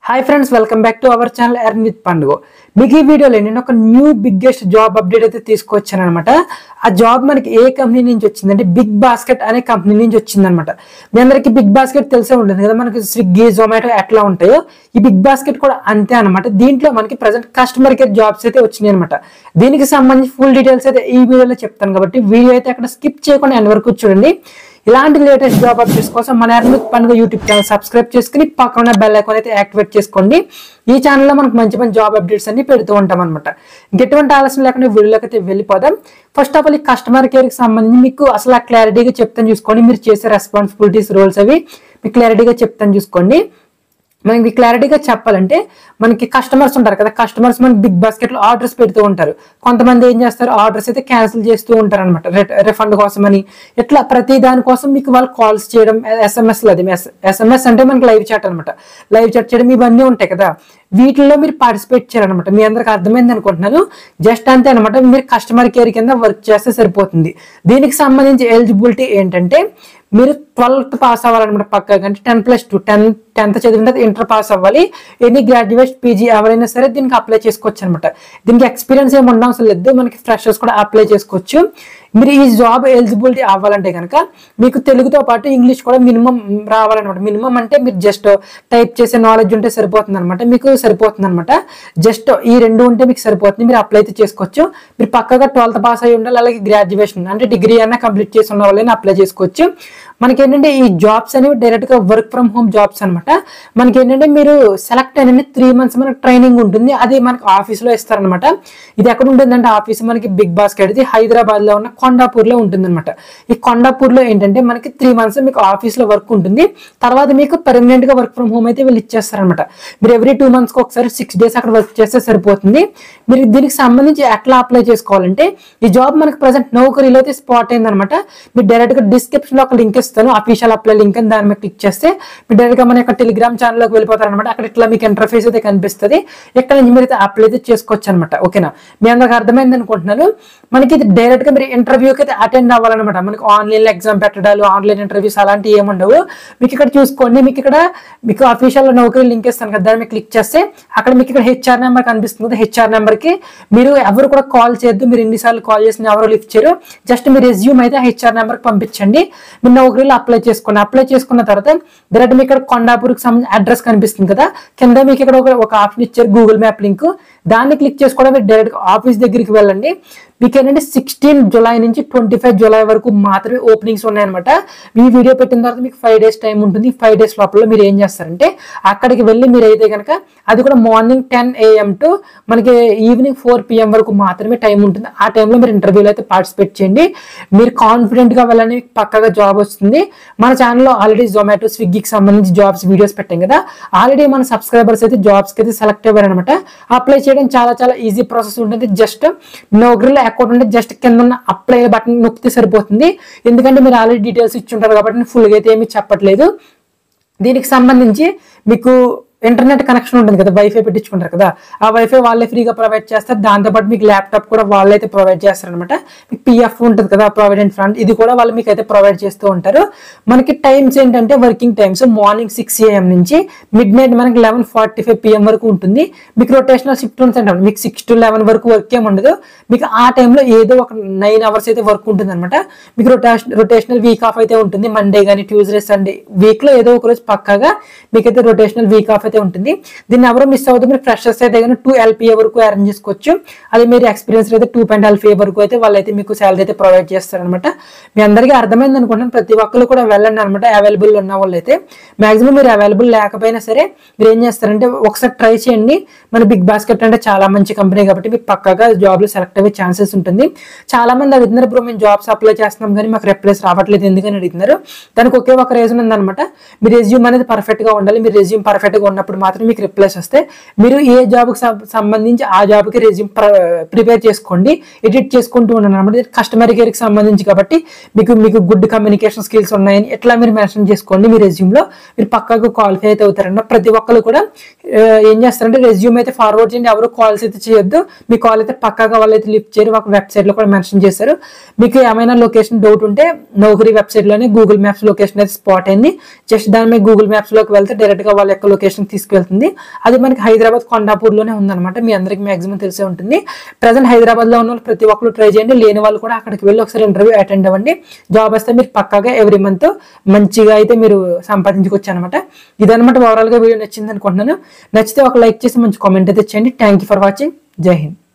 Hi friends, welcome back to our channel earn with పండుగ. మీకు ఈ వీడియోలో నేను ఒక న్యూ బిగ్గెస్ట్ జాబ్ అప్డేట్ అయితే తీసుకొచ్చాను అనమాట. ఆ జాబ్ మనకి ఏ కంపెనీ నుంచి వచ్చిందంటే బిగ్ బాస్కెట్ అనే కంపెనీ నుంచి వచ్చిందనమాట. మీ అందరికి బిగ్ బాస్కెట్ తెలిసే ఉంటుంది కదా, మనకి స్విగ్గీ జొమాటో ఎట్లా ఉంటాయో ఈ బిగ్ బాస్కెట్ కూడా అంతే అనమాట. దీంట్లో మనకి ప్రజెంట్ కస్టమర్ కేర్ జాబ్స్ అయితే వచ్చినాయి అనమాట. దీనికి సంబంధించి ఫుల్ డీటెయిల్స్ అయితే ఈ వీడియోలో చెప్తాను కాబట్టి వీడియో అయితే అక్కడ స్కిప్ చేయకుండా ఎండ్ వరకు చూడండి. ఇలాంటి లేటెస్ట్ జాబ్ అప్డేట్స్ కోసం మన ఎర్న్ విత్ పండుగ యూట్యూబ్ ఛానల్ సబ్స్క్రైబ్ చేసుకుని పక్కన బెల్ ఐకాన్ అయితే యాక్టివేట్ చేసుకోండి. ఈ ఛానల్లో మనకు మంచి మంచి జాబ్ అప్డేట్స్ అన్ని పెడుతూ ఉంటాం అనమాట. ఎటువంటి ఆలస్యం లేకుండా వీడియోలోకి అయితే వెళ్ళిపోదాం. ఫస్ట్ ఆఫ్ ఆల్ ఈ కస్టమర్ కేర్ కి సంబంధించి మీకు అసలు క్లారిటీగా చెప్తాను చూసుకోండి. మీరు చేసే రెస్పాన్సిబిలిటీస్ రోల్స్ అవి మీకు క్లారిటీగా చెప్తాను చూసుకోండి. మనకి క్లారిటీగా చెప్పాలంటే మనకి కస్టమర్స్ ఉంటారు కదా, కస్టమర్స్ మనకి బిగ్ బాస్కెట్ లో ఆర్డర్స్ పెడుతూ ఉంటారు. కొంతమంది ఏం చేస్తారు, ఆర్డర్స్ అయితే క్యాన్సిల్ చేస్తూ ఉంటారు అనమాట, రిఫండ్ కోసం అని. ఇట్లా ప్రతి దాని కోసం మీకు వాళ్ళు కాల్స్ చేయడం, ఎస్ఎంఎస్ అంటే మనకి లైవ్ చాట్ అనమాట, లైవ్ చాట్ చేయడం ఇవన్నీ ఉంటాయి కదా. వీటిల్లో మీరు పార్టిసిపేట్ చేయాలన్నమాట. మీ అందరికి అర్థమైంది అనుకుంటున్నాను. జస్ట్ అంతే అనమాట, మీరు కస్టమర్ కేర్ కింద వర్క్ చేస్తే సరిపోతుంది. దీనికి సంబంధించి ఎలిజిబిలిటీ ఏంటంటే మీరు 12th పాస్ అవ్వాలన్నమాట పక్కా. అంటే 10+2 10th చదివిన తర్వాత ఇంటర్ పాస్ అవ్వాలి. ఎనీ గ్రాడ్యుయేట్ పీజీ ఎవరైనా సరే దీనికి అప్లై చేసుకోవచ్చు అనమాట. దీనికి ఎక్స్పీరియన్స్ ఏమి ఉండవసరం లేదు, మనకి ఫ్రెషర్స్ కూడా అప్లై చేసుకోవచ్చు. మీరు ఈ జాబ్ ఎలిజిబిలిటీ అవ్వాలంటే కనుక మీకు తెలుగుతో పాటు ఇంగ్లీష్ కూడా మినిమం రావాలన్నమాట. మినిమం అంటే మీరు జస్ట్ టైప్ చేసే నాలెడ్జ్ ఉంటే సరిపోతుంది అనమాట, మీకు సరిపోతుంది అనమాట. జస్ట్ ఈ రెండు ఉంటే మీకు సరిపోతుంది, మీరు అప్లై అయితే చేసుకోవచ్చు. మీరు పక్కగా 12th పాస్ అయి ఉండాలి, అలాగే గ్రాడ్యుయేషన్ అంటే డిగ్రీ అయినా కంప్లీట్ చేసి ఉన్న వాళ్ళని అప్లై చేసుకోవచ్చు. మనకి ఏంటంటే ఈ జాబ్స్ అనేవి డైరెక్ట్ గా వర్క్ ఫ్రమ్ హోమ్ జాబ్స్ అనమాట. మనకి ఏంటంటే మీరు సెలెక్ట్ అయిన 3 months మనకి ట్రైనింగ్ ఉంటుంది, అది మనకి ఆఫీస్ లో ఇస్తారనమాట. ఇది ఎక్కడ ఉంటుందంటే ఆఫీస్ మనకి బిగ్ బాస్కెట్ ఇది హైదరాబాద్ లో ఉన్న కొండాపూర్ లో ఉంటుంది అనమాట. ఈ కొండాపూర్ లో ఏంటంటే మనకి 3 months మీకు ఆఫీస్ లో వర్క్ ఉంటుంది. తర్వాత మీకు పర్మనెంట్ గా వర్క్ ఫ్రమ్ హోమ్ అయితే వీళ్ళు ఇచ్చేస్తారనమాట. మీరు ఎవ్రీ 2 months కి ఒకసారి 6 days అక్కడ వర్క్ చేస్తే సరిపోతుంది. మీరు దీనికి సంబంధించి ఎట్లా అప్లై చేసుకోవాలంటే ఈ జాబ్ మనకి ప్రజెంట్ నౌకరీలో అయితే స్పాట్ అయింది అనమాట. మీరు డైరెక్ట్ గా డిస్క్రిప్షన్ లో ఒక లింక్ ఇస్తాను, అఫీషియల్ అప్లై లింక్ అని, దాని మీద క్లిక్ చేస్తే మీరు డైరెక్ట్ గా మన యొక్క టెలిగ్రామ్ ఛానల్ లోకి వెళ్ళిపోతారు అనమాట. అక్కడ ఇట్లా మీకు ఇంటర్ఫేస్ అయితే కనిపిస్తుంది. ఇక్కడ నుంచి మీరు అయితే అప్లై అయితే చేసుకోవచ్చు అనమాట. ఓకేనా, మీ అందరికి అర్థమైంది అనుకుంటున్నాను. మనకి ఇది డైరెక్ట్ గా మీరు ఇంటర్వ్యూకి అయితే అటెండ్ అవ్వాలన్నమాట. మనకి ఆన్లైన్ ఎగ్జామ్ పెట్టడాలు, ఆన్లైన్ ఇంటర్వ్యూస్ అలాంటివి ఏముండవు. మీకు ఇక్కడ చూసుకోండి, మీకు ఇక్కడ మీకు అఫీషియల్ నౌకరీ లింక్ ఇస్తాను కదా, దాన్ని క్లిక్ చేస్తే అక్కడ మీకు ఇక్కడ హెచ్ఆర్ నెంబర్ కనిపిస్తుంది కదా. హెచ్ఆర్ నెంబర్ కి మీరు ఎవరు కూడా కాల్ చేయొద్దు, మీరు ఎన్నిసార్లు కాల్ చేసిన ఎవరు లిఫ్ట్ చేయరు. జస్ట్ మీ రెజ్యూమ్ అయితే హెచ్ఆర్ నెంబర్ కి పంపించండి. మీరు నౌకరీలో అప్లై చేసుకోండి. అప్లై చేసుకున్న తర్వాత డైరెక్ట్ మీకు ఇక్కడ కొండాపూర్కి సంబంధించిన అడ్రస్ కనిపిస్తుంది కదా, కింద మీకు ఇక్కడ ఒక ఆప్షన్ ఇచ్చారు గూగుల్ మ్యాప్ లింక్, దాన్ని క్లిక్ చేసుకోవడం మీరు డైరెక్ట్ ఆఫీస్ దగ్గరికి వెళ్ళండి. మీకు ఏంటంటే 16 July నుంచి 25 July వరకు మాత్రమే ఓపెనింగ్స్ ఉన్నాయన్నమాట. ఈ వీడియో పెట్టిన తర్వాత మీకు 5 days టైం ఉంటుంది. 5 days లోపల మీరు ఏం చేస్తారంటే అక్కడికి వెళ్ళి మీరు అయితే కనుక అది కూడా మార్నింగ్ 10 AM టు మనకి ఈవినింగ్ 4 PM వరకు మాత్రమే టైం ఉంటుంది. ఆ టైంలో మీరు ఇంటర్వ్యూలో అయితే పార్టిసిపేట్ చేయండి. మీరు కాన్ఫిడెంట్ గా వెళ్ళని పక్కగా జాబ్ వస్తుంది. మన ఛానల్లో ఆల్రెడీ జొమాటో, స్విగ్గీకి సంబంధించి జాబ్స్ వీడియోస్ పెట్టాం కదా, ఆల్రెడీ మన సబ్స్క్రైబర్స్ అయితే జాబ్స్కి అయితే సెలెక్ట్ అయ్యారు అనమాట. అప్లై చేయడం చాలా చాలా ఈజీ ప్రాసెస్ ఉంటుంది. జస్ట్ నౌకరీలో అకౌంట్ ఉంటే జస్ట్ కింద ఉన్న అప్లై బటన్ నొక్కితే సరిపోతుంది. ఎందుకంటే మీరు ఆల్రెడీ డీటెయిల్స్ ఇచ్చి ఉంటారు కాబట్టి నేను ఫుల్గా అయితే ఏమీ చెప్పట్లేదు. దీనికి సంబంధించి మీకు ఇంటర్నెట్ కనెక్షన్ ఉంటుంది కదా, వైఫై పెట్టించుకుంటారు కదా, ఆ వైఫై వాళ్ళే ఫ్రీగా ప్రొవైడ్ చేస్తారు. దాంతోపాటు మీకు ల్యాప్టాప్ కూడా వాళ్ళైతే ప్రొవైడ్ చేస్తారు అనమాట. మీకు పిఎఫ్ ఉంటుంది కదా, ప్రావిడెంట్ ఫండ్, ఇది కూడా వాళ్ళు మీకు అయితే ప్రొవైడ్ చేస్తూ ఉంటారు. మనకి టైమ్స్ ఏంటంటే వర్కింగ్ టైమ్స్ మార్నింగ్ 6 AM నుంచి మిడ్ నైట్ మనకి 11:45 PM వరకు ఉంటుంది. మీకు రొటేషనల్ షిఫ్ట్ ఉంటుంది, మీకు 6 to 11 వరకు వర్క్ ఏమి ఉండదు. మీకు ఆ టైంలో ఏదో ఒక 9 hours అయితే వర్క్ ఉంటుంది అనమాట. మీకు రొటేషనల్ వీక్ ఆఫ్ అయితే ఉంటుంది. మండే కానీ ట్యూస్డే, సండే వీక్ లో ఏదో ఒక రోజు పక్కాగా మీకైతే రొటేషనల్ వీక్ ఆఫ్ అయితే ఉంటుంది. దీన్ని ఎవరో మిస్ అవుతుంది. మీరు ఫ్రెషర్స్ అయితే కానీ 2 LPA వరకు అరేంజ్ చేసుకోవచ్చు. అది మీరు ఎక్స్పీరియన్స్ అయితే 2.5 వరకు అయితే వాళ్ళైతే మీకు శాలరీ అయితే ప్రొవైడ్ చేస్తారనమాట. మీ అందరికీ అర్థమైంది అనుకుంటున్నాను. ప్రతి ఒక్కరు కూడా వెళ్ళండి అనమాట. అవైలబుల్ ఉన్న వాళ్ళు అయితే మాక్సిమం మీరు అవైలబుల్ లేకపోయినా సరే మీరు ఏం చేస్తారంటే ఒకసారి ట్రై చేయండి. మన బిగ్ బాస్కెట్ అంటే చాలా మంచి కంపెనీ కాబట్టి మీకు పక్కాగా జాబ్ లో సెలెక్ట్ అయ్యే ఛాన్సెస్ ఉంటుంది. చాలా మంది అడుగుతున్నారు, బ్రో మేము జాబ్స్ అప్లై చేస్తున్నాం కానీ మాకు రిప్లైస్ రావట్లేదు ఎందుకని అడుగుతున్నారు. దానికి ఒకే ఒక రీజన్ ఉందన్నమాట. మీ రెజ్యూమ్ అనేది పర్ఫెక్ట్ గా ఉండాలి. మీ రెజ్యూమ్ పర్ఫెక్ట్ గా ఉన్నప్పుడు మాత్రం మీకు రిప్లైస్ వస్తే మీరు ఏ జాబ్ కి సంబంధించి ఆ జాబ్ కి రెజ్యూమ్ ప్రిపేర్ చేసుకోండి, ఎడిట్ చేసుకుంటూ ఉండండి అనమాట. కస్టమర్ కేర్ కి సంబంధించి కాబట్టి మీకు గుడ్ కమ్యూనికేషన్ స్కిల్స్ ఉన్నాయని ఎట్లా మీరు మెన్షన్ చేసుకోండి. మీ రెజ్యూమ్ లో మీరు పక్కకు క్వాలిఫై అయితే అవుతారన్న. ప్రతి ఒక్కరు కూడా ఏం చేస్తారంటే రెజ్యూమ్ అయితే ఫార్వర్డ్ చేయండి, ఎవరు కాల్స్ అయితే చేయొద్దు. మీ కాల్ అయితే పక్కగా వాళ్ళు అయితే లిఫ్ట్ చేయరు. ఒక వెబ్సైట్ లో కూడా మెన్షన్ చేశారు. మీకు ఏమైనా లొకేషన్ డౌట్ ఉంటే నౌకరీ వెబ్సైట్ లోనే గూగుల్ మ్యాప్స్ లొకేషన్ అయితే స్పాట్ అయింది. జస్ట్ దాని మీద గూగుల్ మ్యాప్స్ లోకి వెళ్తే డైరెక్ట్ గా వాళ్ళ యొక్క లొకేషన్ లొకేషన్ తీసుకెళ్తుంది. అది మనకి హైదరాబాద్ కొండాపూర్లోనే ఉందన్నమాట. మీ అందరికి మాక్సిమం తెలిసే ఉంటుంది. ప్రజెంట్ హైదరాబాద్లో ఉన్న వాళ్ళు ప్రతి ఒక్కరు ట్రై చేయండి. లేని వాళ్ళు కూడా అక్కడికి వెళ్ళి ఒకసారి ఇంటర్వ్యూ అటెండ్ అవ్వండి. జాబ్ వస్తే మీరు పక్కాగా ఎవ్రీ మంత్ మంచిగా అయితే మీరు సంపాదించుకోవచ్చు అనమాట. ఇదనమాట ఓవరాల్గా వీడియో నచ్చింది అనుకుంటున్నాను. నచ్చితే ఒక లైక్ చేసి మంచి కామెంట్ అయితే చేయండి. Thank you for watching. జై హింద్.